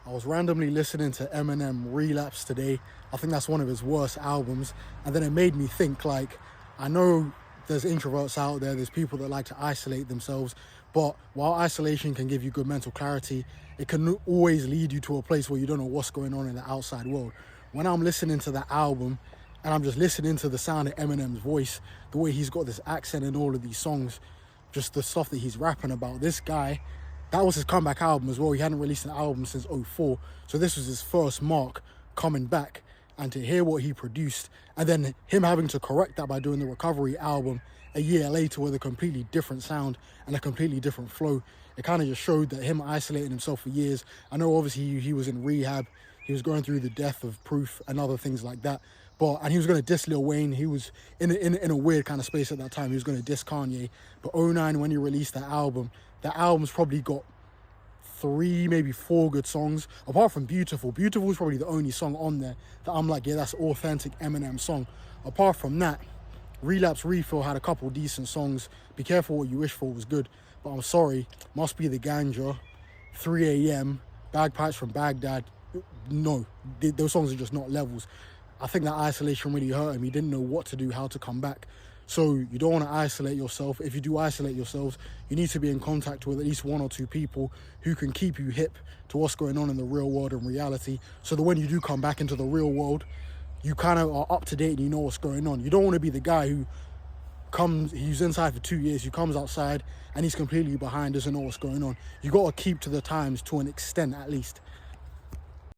I was randomly listening to Eminem Relapse today. I think that's one of his worst albums. And then it made me think, like, I know there's introverts out there, there's people that like to isolate themselves, but while isolation can give you good mental clarity, it can always lead you to a place where you don't know what's going on in the outside world. When I'm listening to that album and I'm just listening to the sound of Eminem's voice, the way he's got this accent in all of these songs, just the stuff that he's rapping about, this guy, that was his comeback album as well. He hadn't released an album since '04, so this was his first mark coming back. And to hear what he produced, and then him having to correct that by doing the Recovery album a year later with a completely different sound and a completely different flow, it kind of just showed that him isolating himself for years. I know obviously he was in rehab, he was going through the death of Proof and other things like that. And he was going to diss Lil Wayne. He was in a weird kind of space at that time. He was going to diss Kanye. But '09, when he released that album's probably got 3, maybe 4 good songs. Apart from Beautiful. Beautiful is probably the only song on there that I'm like, yeah, that's authentic Eminem song. Apart from that, Relapse Refill had a couple decent songs. Be Careful What You Wish For was good. But I'm sorry, Must Be the Ganja, 3 a.m., Bagpipes from Baghdad. No, those songs are just not levels. I think that isolation really hurt him. He didn't know what to do, how to come back. So you don't want to isolate yourself. If you do isolate yourselves, you need to be in contact with at least 1 or 2 people who can keep you hip to what's going on in the real world and reality, so that when you do come back into the real world, you kind of are up to date and you know what's going on. You don't want to be the guy who he's inside for 2 years, he comes outside and he's completely behind, doesn't know what's going on. You got to keep to the times to an extent at least.